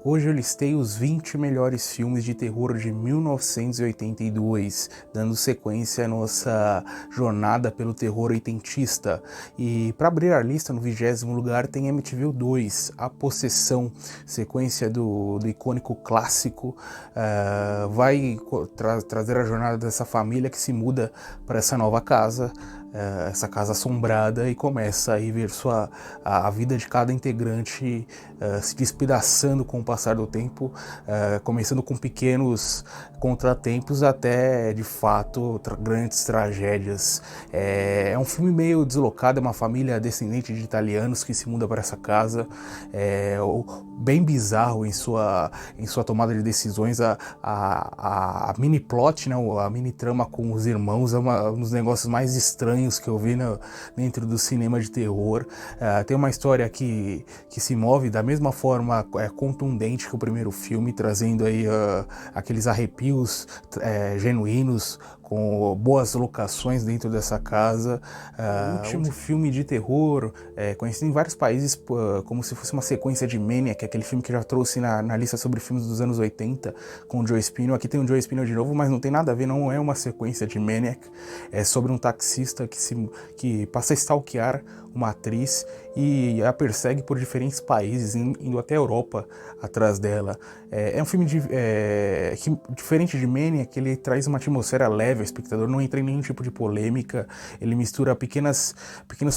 Hoje eu listei os 20 melhores filmes de terror de 1982, dando sequência à nossa jornada pelo terror oitentista. E para abrir a lista, no 20º lugar tem Amityville 2, A Possessão, sequência do icônico clássico. Vai trazer a jornada dessa família que se muda para essa nova casa, essa casa assombrada, e começa a ver a vida de cada integrante se despedaçando com o passar do tempo, começando com pequenos contratempos até, de fato, grandes tragédias. É um filme meio deslocado, é uma família descendente de italianos que se muda para essa casa, bem bizarro em sua tomada de decisões. A mini plot, né, a mini trama com os irmãos é um dos negócios mais estranhos que eu vi dentro do cinema de terror. Tem uma história que se move da mesma forma contundente que o primeiro filme, trazendo aí aqueles arrepios genuínos, com boas locações dentro dessa casa. O último filme de terror, conhecido em vários países como se fosse uma sequência de Maniac, aquele filme que já trouxe na lista sobre filmes dos anos 80, com o Joe Spino. Aqui tem o Joe Spino de novo, mas não tem nada a ver, não é uma sequência de Maniac. É sobre um taxista que passa a stalkear uma atriz e a persegue por diferentes países, indo até a Europa atrás dela. É um filme que, diferente de Maniac, ele traz uma atmosfera leve, o espectador não entra em nenhum tipo de polêmica, ele mistura pequenos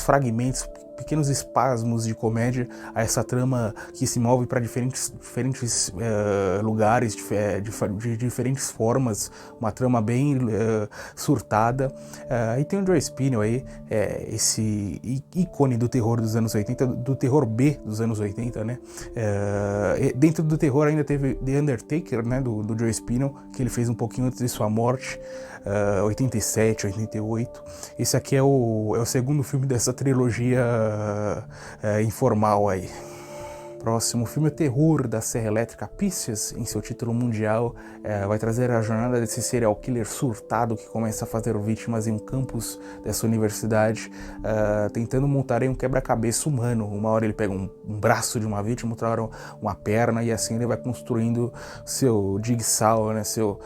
fragmentos, pequenos espasmos de comédia a essa trama que se move para diferentes lugares, de diferentes formas, uma trama bem surtada. E tem o Joe Spino aí, esse ícone do terror dos anos 80, do terror B dos anos 80, né? Dentro do terror ainda teve The Undertaker, né, do Joe Spino, que ele fez um pouquinho antes de sua morte, 87, 88. Esse aqui é o segundo filme dessa trilogia informal aí. Próximo filme, o Terror da Serra Elétrica. Pieces, em seu título mundial, vai trazer a jornada desse serial killer surtado que começa a fazer vítimas em um campus dessa universidade, tentando montar aí um quebra-cabeça humano. Uma hora ele pega um braço de uma vítima, outra hora uma perna, e assim ele vai construindo seu jigsaw, né, seu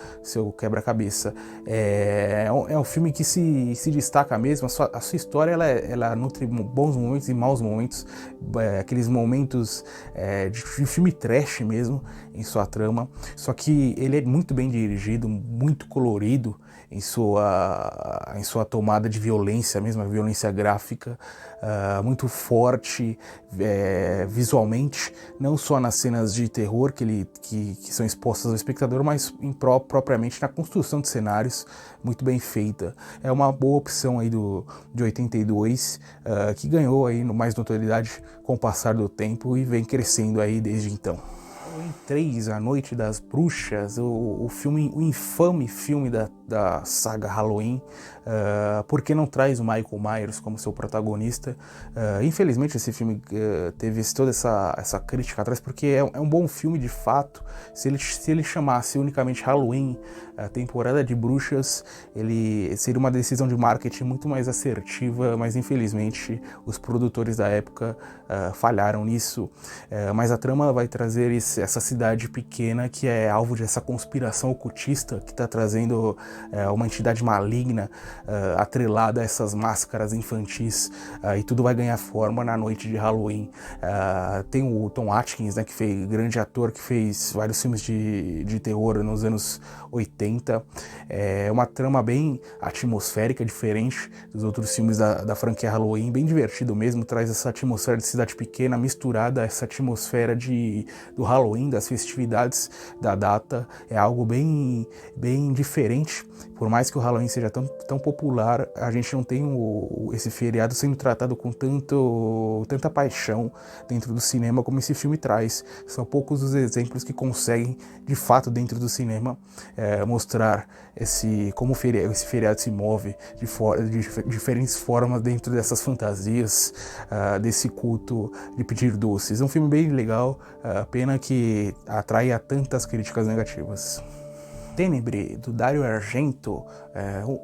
quebra-cabeça. É um filme que se destaca mesmo. A sua história ela nutre bons momentos e maus momentos, aqueles momentos de filme trash mesmo em sua trama, só que ele é muito bem dirigido, muito colorido em sua tomada de violência mesmo, a violência gráfica, muito forte visualmente, não só nas cenas de terror que são expostas ao espectador, mas propriamente na construção de cenários, muito bem feita. É uma boa opção aí de 82, que ganhou aí mais notoriedade com o passar do tempo e vem crescendo aí desde então. Em 3, A Noite das Bruxas, o infame filme da saga Halloween, porque não traz o Michael Myers como seu protagonista. Infelizmente esse filme teve toda essa crítica atrás, porque é um bom filme de fato. Se ele chamasse unicamente Halloween, a temporada de bruxas, ele seria uma decisão de marketing muito mais assertiva, mas infelizmente os produtores da época falharam nisso. Mas a trama vai trazer essa cidade pequena que é alvo dessa conspiração ocultista que está trazendo uma entidade maligna atrelada a essas máscaras infantis, e tudo vai ganhar forma na noite de Halloween. Tem o Tom Atkins, né, que fez grande ator, que fez vários filmes de terror nos anos 80. É uma trama bem atmosférica, diferente dos outros filmes da franquia Halloween, bem divertido mesmo, traz essa atmosfera de cidade pequena misturada a essa atmosfera do Halloween, das festividades da data. É algo bem diferente. Por mais que o Halloween seja tão popular, a gente não tem esse feriado sendo tratado com tanta paixão dentro do cinema como esse filme traz. São poucos os exemplos que conseguem, de fato, dentro do cinema, mostrar como esse feriado se move de diferentes formas dentro dessas fantasias, desse culto de pedir doces. É um filme bem legal, pena que atrai a tantas críticas negativas. Tenebre, do Dario Argento,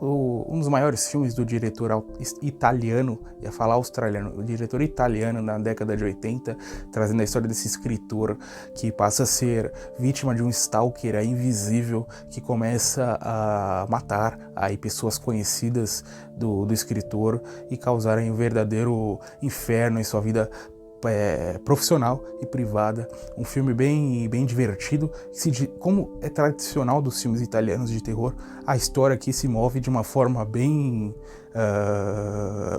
um dos maiores filmes do diretor italiano, ia falar australiano, o diretor italiano na década de 80, trazendo a história desse escritor que passa a ser vítima de um stalker invisível que começa a matar aí pessoas conhecidas do escritor e causarem um verdadeiro inferno em sua vida profissional e privada. Um filme bem divertido. Como é tradicional dos filmes italianos de terror, a história aqui se move de uma forma bem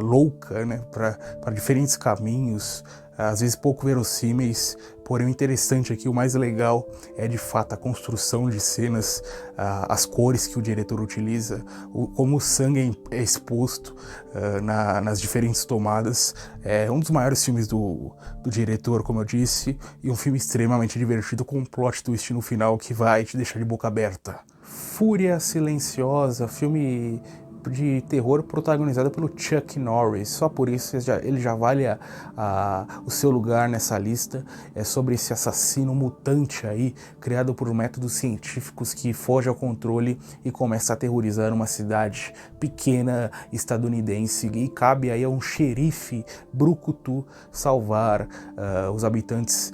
louca, né, para diferentes caminhos, às vezes pouco verossímeis, porém o interessante aqui, o mais legal, é de fato a construção de cenas, as cores que o diretor utiliza, como o sangue é exposto nas diferentes tomadas. É um dos maiores filmes do diretor, como eu disse, e um filme extremamente divertido, com um plot twist no final que vai te deixar de boca aberta. Fúria Silenciosa, filme de terror protagonizado pelo Chuck Norris. Só por isso ele já vale o seu lugar nessa lista. É sobre esse assassino mutante aí, criado por métodos científicos, que foge ao controle e começa a aterrorizar uma cidade pequena estadunidense, e cabe aí a um xerife brucutu salvar os habitantes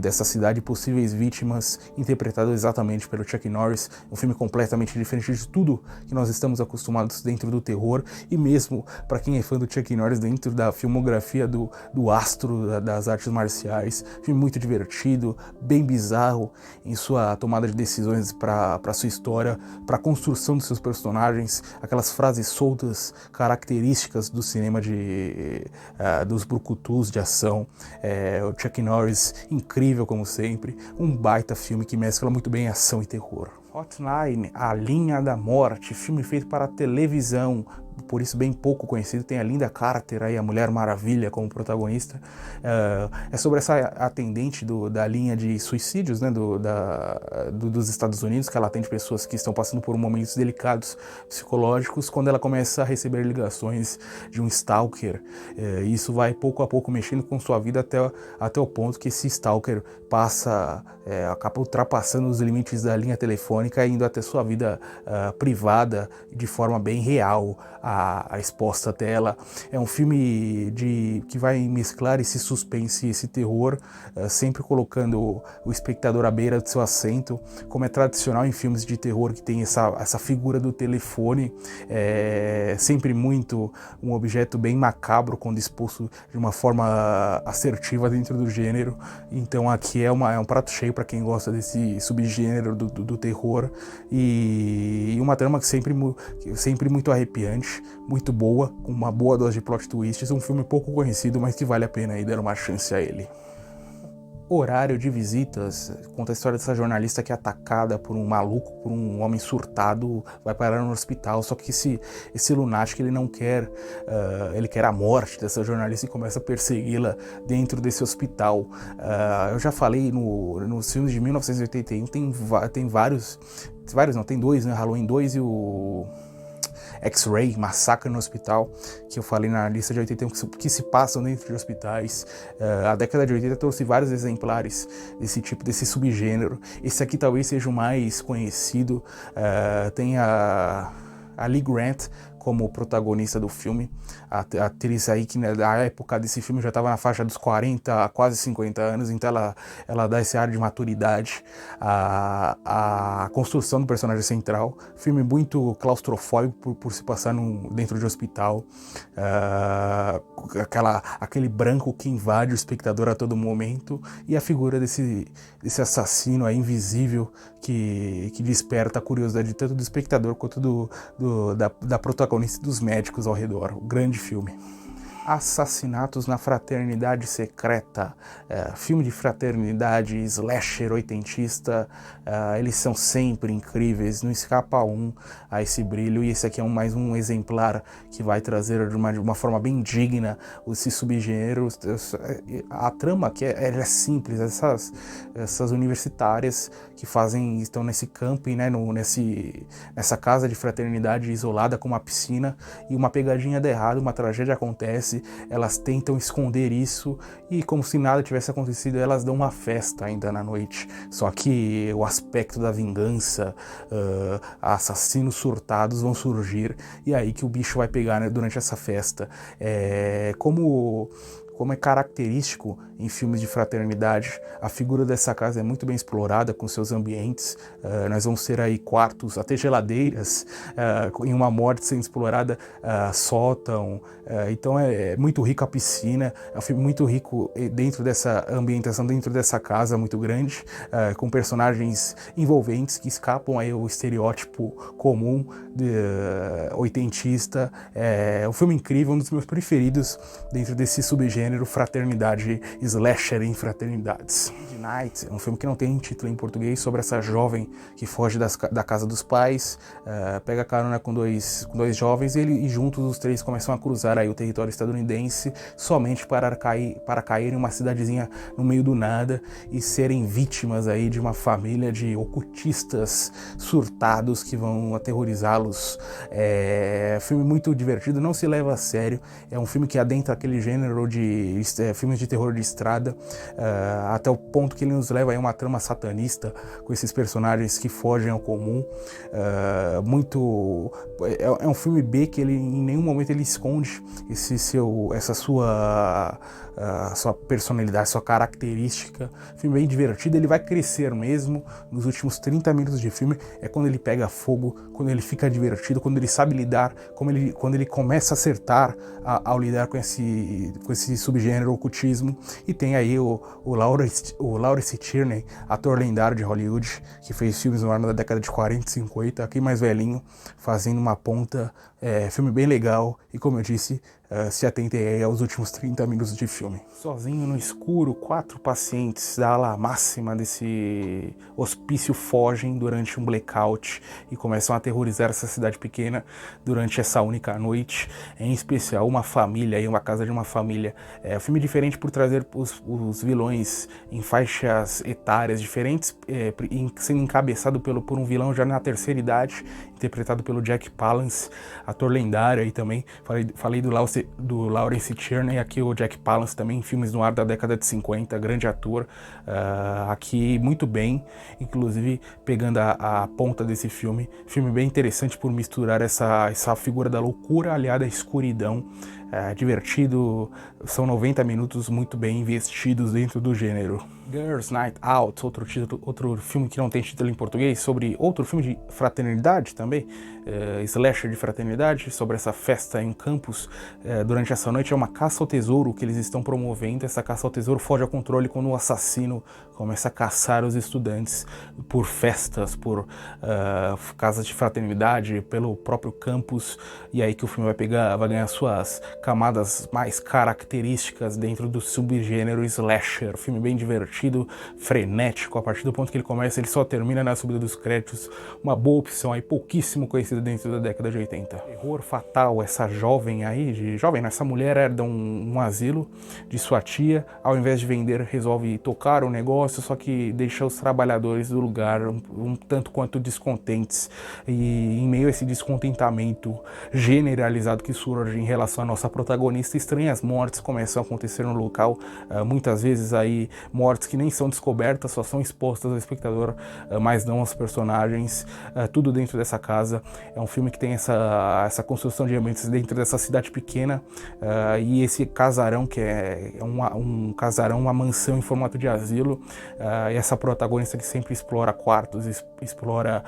dessa cidade, possíveis vítimas, interpretado exatamente pelo Chuck Norris. Um filme completamente diferente de tudo que nós estamos acostumados dentro do terror, e mesmo para quem é fã do Chuck Norris dentro da filmografia do astro das artes marciais. Filme muito divertido, bem bizarro em sua tomada de decisões para sua história, para a construção dos seus personagens, aquelas frases soltas características do cinema dos brucutus de ação. O Chuck Norris, incrível como sempre, um baita filme que mescla muito bem ação e terror. Hotline, A Linha da Morte, filme feito para televisão, por isso bem pouco conhecido, tem a Linda Carter aí, a Mulher Maravilha, como protagonista. É sobre essa atendente da linha de suicídios, né, dos Estados Unidos, que ela atende pessoas que estão passando por momentos delicados psicológicos, quando ela começa a receber ligações de um stalker. Isso vai pouco a pouco mexendo com sua vida até o ponto que esse stalker acaba ultrapassando os limites da linha telefônica e indo até sua vida privada de forma bem real, a exposta dela. É um filme que vai mesclar esse suspense e esse terror, sempre colocando o espectador à beira do seu assento, como é tradicional em filmes de terror que tem essa figura do telefone, sempre muito um objeto bem macabro quando exposto de uma forma assertiva dentro do gênero. Então aqui é um prato cheio para quem gosta desse subgênero do terror, e uma trama que sempre muito arrepiante, muito boa, com uma boa dose de plot twists. Um filme pouco conhecido, mas que vale a pena aí dar uma chance a ele. Horário de Visitas conta a história dessa jornalista que é atacada por um maluco, por um homem surtado, vai parar no hospital, só que esse lunático, ele não quer, ele quer a morte dessa jornalista e começa a persegui-la dentro desse hospital. Eu já falei nos filmes de 1981, tem vários não, tem dois, né, Halloween 2 e o X-Ray, Massacre no Hospital, que eu falei na lista de 81, que se passam dentro de hospitais. A década de 80 trouxe vários exemplares desse subgênero. Esse aqui talvez seja o mais conhecido. Tem a Lee Grant como protagonista do filme, a atriz aí que na época desse filme já estava na faixa dos 40 a quase 50 anos, então ela dá esse ar de maturidade, a construção do personagem central. Filme muito claustrofóbico por se passar dentro de um hospital, aquele branco que invade o espectador a todo momento, e a figura desse assassino aí invisível que desperta a curiosidade tanto do espectador quanto da protagonista e dos médicos ao redor. Um grande filme. Assassinatos na Fraternidade Secreta, filme de fraternidade, slasher oitentista, eles são sempre incríveis, não escapa a esse brilho, e esse aqui é mais um exemplar que vai trazer de uma forma bem digna esse subgênero. A trama aqui ela é simples, essas universitárias que estão nesse camping, né, nessa casa de fraternidade isolada com uma piscina, e uma pegadinha dá errado, uma tragédia acontece, disse, elas tentam esconder isso e, como se nada tivesse acontecido, elas dão uma festa ainda na noite. Só que o aspecto da vingança, assassinos surtados vão surgir, e é aí que o bicho vai pegar, né, durante essa festa. Como é característico em filmes de fraternidade, a figura dessa casa é muito bem explorada com seus ambientes. Nós vamos ter aí quartos, até geladeiras, em uma morte sendo explorada, sótão. Então é muito rico a piscina, é um filme muito rico dentro dessa ambientação, dentro dessa casa muito grande, com personagens envolventes que escapam aí o estereótipo comum oitentista. É um filme incrível, um dos meus preferidos dentro desse subgênero fraternidade, slasher em fraternidades. Midnight é um filme que não tem título em português, sobre essa jovem que foge da casa dos pais, pega carona com dois jovens e juntos os três começam a cruzar aí o território estadunidense somente para cair em uma cidadezinha no meio do nada e serem vítimas aí de uma família de ocultistas surtados que vão aterrorizá-los. É um filme muito divertido, não se leva a sério, é um filme que adentra aquele gênero de filmes de terror de estrada, até o ponto que ele nos leva a uma trama satanista com esses personagens que fogem ao comum. É um filme B que ele em nenhum momento ele esconde essa sua personalidade, sua característica. Filme bem divertido, ele vai crescer mesmo nos últimos 30 minutos de filme, é quando ele pega fogo, quando ele fica divertido, quando ele sabe lidar, quando ele começa a acertar ao lidar com esse subgênero ocultismo. E tem aí o Lawrence Tierney, ator lendário de Hollywood, que fez filmes no ar da década de 40 e 50, aqui mais velhinho, fazendo uma ponta. Filme bem legal e, como eu disse, se atentem aí aos últimos 30 minutos de filme. Sozinho no escuro, 4 pacientes da ala máxima desse hospício fogem durante um blackout e começam a aterrorizar essa cidade pequena durante essa única noite, em especial uma família e uma casa de uma família. É um filme diferente por trazer os vilões em faixas etárias diferentes, sendo encabeçado por um vilão já na terceira idade, interpretado pelo Jack Palance, ator lendário aí também. Falei do Lawrence Tierney, aqui o Jack Palance também, em filmes no ar da década de 50, grande ator, aqui muito bem, inclusive pegando a ponta desse filme bem interessante por misturar essa figura da loucura aliada à escuridão. Divertido, são 90 minutos muito bem investidos dentro do gênero. Girls Night Out, outro filme que não tem título em português, sobre outro filme de fraternidade também, slasher de fraternidade, sobre essa festa em campus. Durante essa noite é uma caça ao tesouro que eles estão promovendo. Essa caça ao tesouro foge ao controle quando o assassino começa a caçar os estudantes por festas, por casas de fraternidade, pelo próprio campus, e aí que o filme vai ganhar suas camadas mais características dentro do subgênero slasher. Filme bem divertido, frenético. A partir do ponto que ele começa, ele só termina na subida dos créditos. Uma boa opção aí, pouquíssimo conhecida dentro da década de 80. Terror fatal, essa essa mulher herda um asilo de sua tia. Ao invés de vender, resolve tocar o negócio, só que deixa os trabalhadores do lugar um tanto quanto descontentes. E em meio a esse descontentamento generalizado que surge em relação à nossa protagonista, estranhas mortes começam a acontecer no local, muitas vezes aí mortes que nem são descobertas, só são expostas ao espectador, mas não aos personagens, tudo dentro dessa casa. É um filme que tem essa construção de ambientes dentro dessa cidade pequena, e esse casarão que é um casarão, uma mansão em formato de asilo, e essa protagonista que sempre explora quartos, explora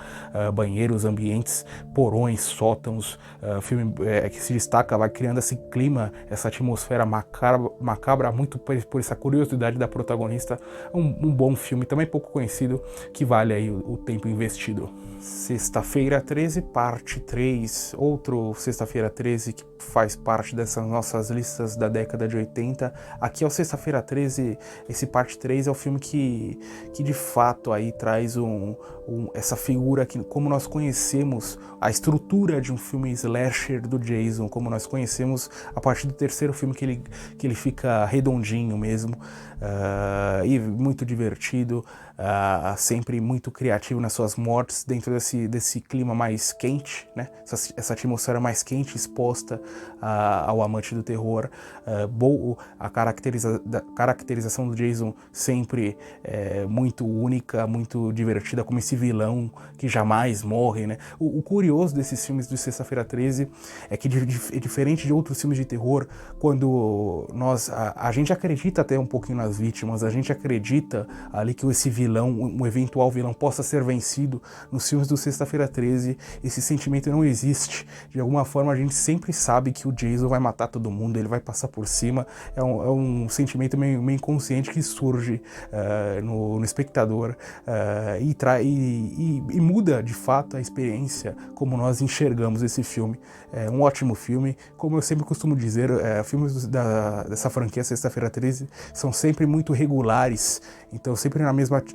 banheiros, ambientes, porões, sótãos. Filme que se destaca, vai criando esse clima, essa atmosfera macabra muito por essa curiosidade da protagonista. Um bom filme, também pouco conhecido, que vale aí o tempo investido. Sexta-feira 13, parte 3, outro Sexta-feira 13 que faz parte dessas nossas listas da década de 80. Aqui é o Sexta-feira 13, esse parte 3 é o filme que de fato aí traz essa figura que, como nós conhecemos a estrutura de um filme slasher do Jason, como nós conhecemos a partir do terceiro filme que ele fica redondinho mesmo, e muito divertido. sempre muito criativo nas suas mortes, dentro desse clima mais quente, né? Essa atmosfera mais quente exposta ao amante do terror. A caracterização do Jason sempre muito única, muito divertida, como esse vilão que jamais morre, né? O curioso desses filmes de Sexta-feira 13 é que é diferente de outros filmes de terror, quando a gente acredita até um pouquinho nas vítimas, a gente acredita ali que esse vilão, um eventual vilão, possa ser vencido. Nos filmes do Sexta-feira 13, esse sentimento não existe. De alguma forma, a gente sempre sabe que o Jason vai matar todo mundo, ele vai passar por cima. É um sentimento meio inconsciente que surge no espectador e muda, de fato, a experiência como nós enxergamos esse filme. É um ótimo filme. Como eu sempre costumo dizer, filmes dessa franquia Sexta-feira 13 são sempre muito regulares, então sempre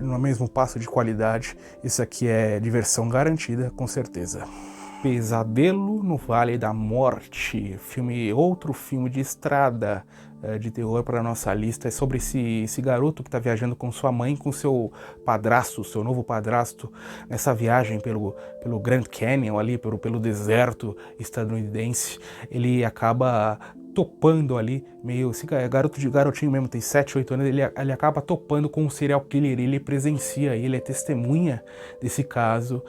no mesmo passo de qualidade. Isso aqui é diversão garantida, com certeza. Pesadelo no Vale da Morte, outro filme de estrada de terror para a nossa lista. É sobre esse garoto que está viajando com sua mãe, com seu padrasto, seu novo padrasto, nessa viagem pelo Grand Canyon, ali pelo deserto estadunidense. Ele acaba topando ali, esse garotinho mesmo, tem 7, 8 anos, ele acaba topando com um serial killer, ele presencia, ele é testemunha desse caso,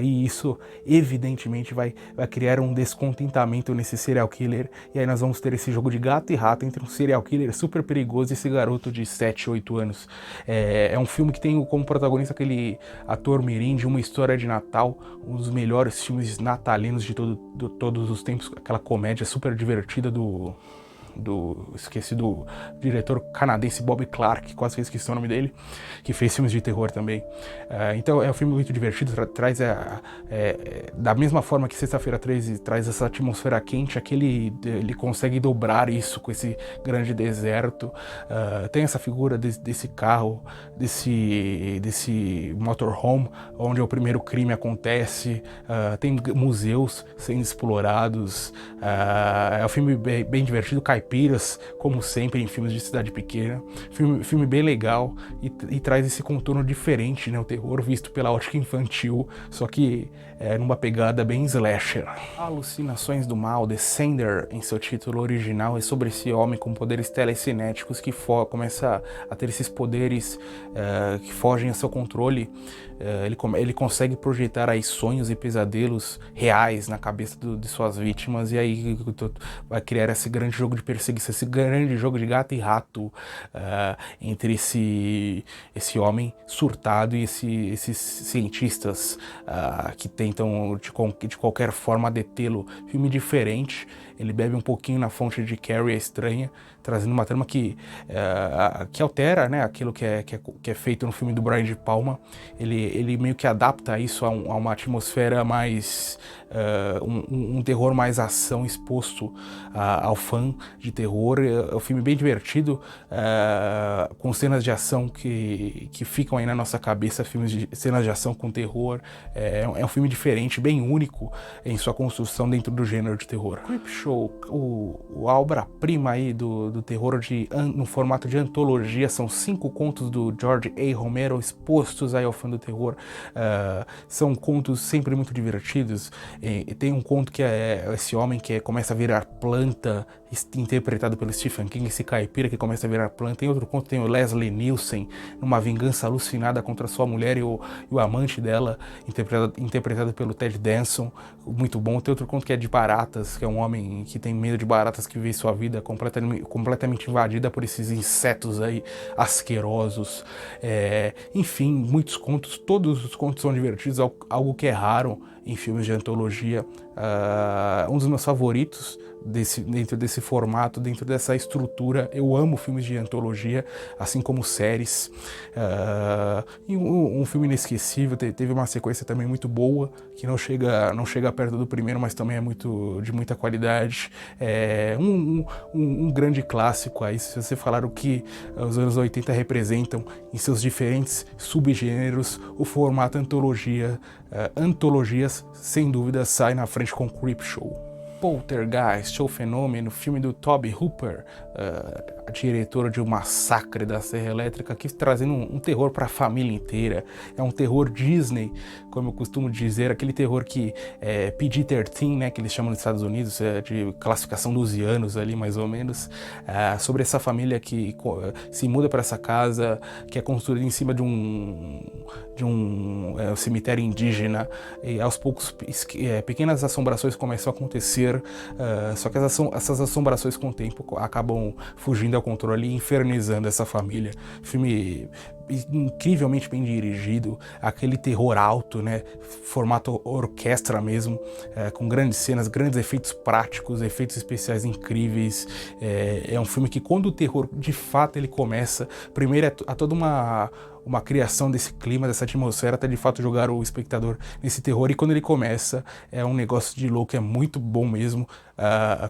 e isso evidentemente vai criar um descontentamento nesse serial killer, e aí nós vamos ter esse jogo de gato e rato entre um serial killer super perigoso e esse garoto de 7, 8 anos. É um filme que tem como protagonista aquele ator mirim de Uma História de Natal, um dos melhores filmes natalinos de todos os tempos, aquela comédia super divertida esqueci do diretor canadense Bob Clark, quase que esqueci o nome dele, que fez filmes de terror também. Então é um filme muito divertido, traz da mesma forma que Sexta-feira 13 traz essa atmosfera quente, aqui ele consegue dobrar isso com esse grande deserto. Tem essa figura desse carro, desse motorhome, onde o primeiro crime acontece, tem museus sendo explorados. É um filme bem divertido, caipiras, como sempre em filmes de cidade pequena. Filme bem legal e traz esse contorno diferente, né? O terror visto pela ótica infantil, só que numa pegada bem slasher. Alucinações do Mal, The Sender, em seu título original, é sobre esse homem com poderes telecinéticos que começa a ter esses poderes que fogem ao seu controle. Ele consegue projetar aí sonhos e pesadelos reais na cabeça de suas vítimas, e aí vai criar esse grande jogo de perseguição, esse grande jogo de gato e rato entre esse homem surtado e esses cientistas que tentam de qualquer forma detê-lo. Filme diferente, ele bebe um pouquinho na fonte de Carrie a Estranha, trazendo uma trama que altera, né, aquilo que é feito no filme do Brian De Palma. Ele meio que adapta isso a uma atmosfera mais um terror mais ação exposto ao fã de terror. É um filme bem divertido, com cenas de ação que ficam aí na nossa cabeça, cenas de ação com terror. É um filme diferente, bem único em sua construção dentro do gênero de terror. Creepshow, a obra-prima aí do terror no formato de antologia, são 5 contos do George A. Romero expostos aí ao fã do terror. São contos sempre muito divertidos. Tem um conto que é esse homem que começa a virar planta, interpretado pelo Stephen King, esse caipira que começa a virar planta. Tem outro conto, tem o Leslie Nielsen, numa vingança alucinada contra sua mulher e o amante dela, interpretado pelo Ted Danson, muito bom. Tem outro conto que é de baratas, que é um homem que tem medo de baratas, que vê sua vida completamente invadida por esses insetos aí asquerosos. Enfim, muitos contos, todos os contos são divertidos, algo que é raro em filmes de antologia. Um dos meus favoritos dentro desse formato, dentro dessa estrutura. Eu amo filmes de antologia, assim como séries. E um filme inesquecível, teve uma sequência também muito boa, que não chega perto do primeiro, mas também é de muita qualidade. Um grande clássico aí, se você falar o que os anos 80 representam em seus diferentes subgêneros, o formato antologias, sem dúvida, sai na frente com Creepshow. Poltergeist, ou Fenômeno, filme do Tobe Hooper, diretor de O Massacre da Serra Elétrica, aqui trazendo um terror para a família inteira. É um terror Disney, como eu costumo dizer, aquele terror que é PG-13, né, que eles chamam nos Estados Unidos, de classificação 12 anos ali, mais ou menos, sobre essa família que se muda para essa casa, que é construída em cima de um cemitério indígena, e aos poucos pequenas assombrações começam a acontecer, só que essas assombrações com o tempo acabam fugindo ao controle e infernizando essa família. Filme incrivelmente bem dirigido, aquele terror alto, né, formato orquestra mesmo, com grandes cenas, grandes efeitos práticos, efeitos especiais incríveis. É um filme que, quando o terror de fato ele começa, primeiro há toda uma criação desse clima, dessa atmosfera, até de fato jogar o espectador nesse terror, e quando ele começa é um negócio de louco, é muito bom mesmo,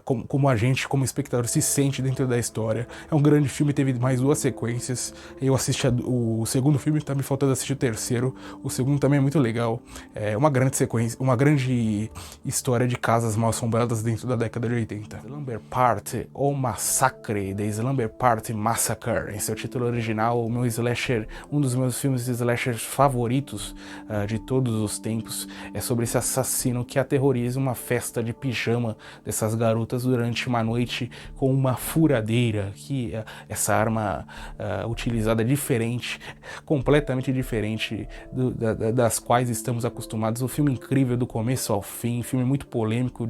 como a gente, como espectador, se sente dentro da história. É um grande filme, teve mais 2 sequências, eu assisti o segundo filme, tá me faltando assistir o terceiro, o segundo também é muito legal, é uma grande sequência, uma grande história de casas mal assombradas dentro da década de 80. Slumber Party, ou Massacre, The Slumber Party Massacre, esse é o título original, o meu slasher, um dos meus filmes de slashers favoritos de todos os tempos. É sobre esse assassino que aterroriza uma festa de pijama dessas garotas durante uma noite com uma furadeira, que essa arma utilizada é diferente, completamente diferente das quais estamos acostumados. Um filme incrível do começo ao fim, filme muito polêmico,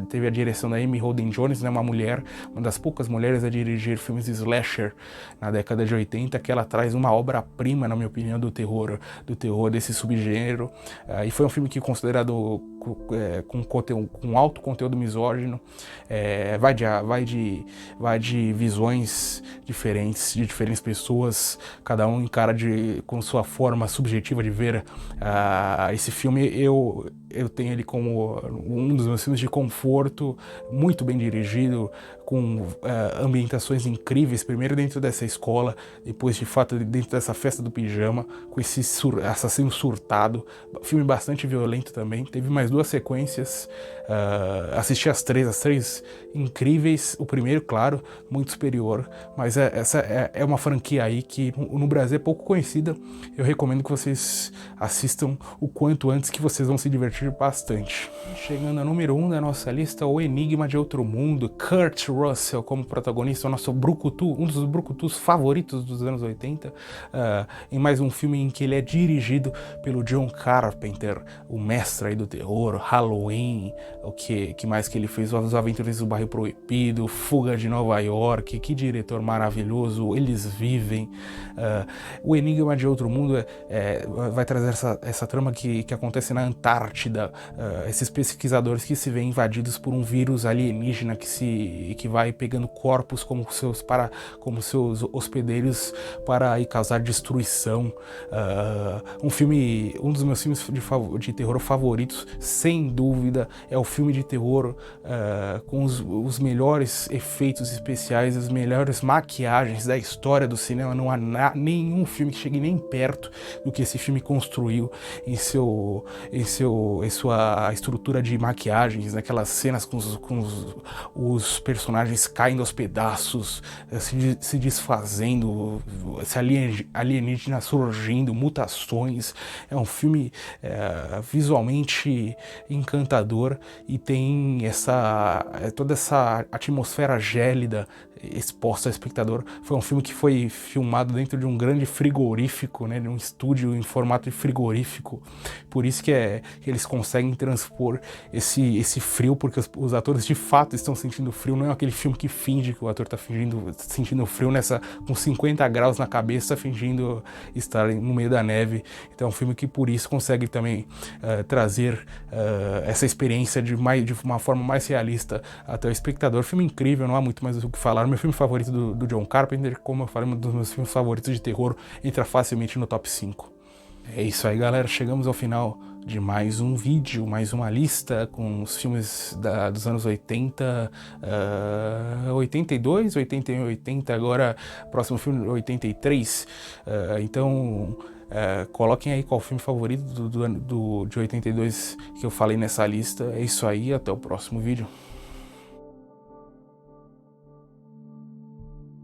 teve a direção da Amy Holden Jones, né, uma das poucas mulheres a dirigir filmes de slasher na década de 80, que ela traz uma obra-prima, na minha opinião, do terror desse subgênero, e foi um filme que, considerado com alto conteúdo misógino, vai de visões diferentes, de diferentes pessoas, cada um encara com sua forma subjetiva de ver esse filme. Eu tenho ele como um dos meus filmes de conforto, muito bem dirigido, com ambientações incríveis, primeiro dentro dessa escola, depois de fato dentro dessa festa do pijama, com esse assassino surtado. Filme bastante violento também, teve mais 2 sequências, assisti as três incríveis. O primeiro, claro, muito superior, mas essa é uma franquia aí que no Brasil é pouco conhecida. Eu recomendo que vocês assistam o quanto antes, que vocês vão se divertir bastante. Chegando a número 1 da nossa lista, O Enigma de Outro Mundo, Kurt Russell como protagonista, o nosso brucutu, um dos brucutus favoritos dos anos 80, em mais um filme em que ele é dirigido pelo John Carpenter, o mestre aí do terror, Halloween, o que mais que ele fez? Os Aventureiros do Bairro Proibido, Fuga de Nova York, que diretor maravilhoso, Eles Vivem. O Enigma de Outro Mundo vai trazer essa trama que acontece na Antártida, esses pesquisadores que se veem invadidos por um vírus alienígena que vai pegando corpos como seus hospedeiros para aí causar destruição. Um dos meus filmes de terror favoritos, sem dúvida, é o filme de terror com os melhores efeitos especiais, as melhores maquiagens da história do cinema. Não há nenhum filme que chegue nem perto do que esse filme construiu em sua estrutura de maquiagens, naquelas cenas com os personagens caindo aos pedaços, se desfazendo, esse alienígena surgindo, mutações. É um filme visualmente encantador e tem toda essa atmosfera gélida exposta ao espectador. Foi um filme que foi filmado dentro de um grande frigorífico, né, de um estúdio em formato de frigorífico. Por isso que eles conseguem transpor esse frio, porque os atores de fato estão sentindo frio. Não é aquele filme que finge que o ator está sentindo frio com 50 graus na cabeça, fingindo estar no meio da neve. Então é um filme que por isso consegue também trazer essa experiência de uma forma mais realista até o espectador. Filme incrível, não há muito mais o que falar. Meu filme favorito do John Carpenter, como eu falei, um dos meus filmes favoritos de terror, entra facilmente no top 5. É isso aí, galera, chegamos ao final de mais um vídeo, mais uma lista com os filmes dos anos 80, 82, 81, 80, agora próximo filme 83, então Coloquem aí qual o filme favorito de 82 que eu falei nessa lista. É isso aí, até o próximo vídeo.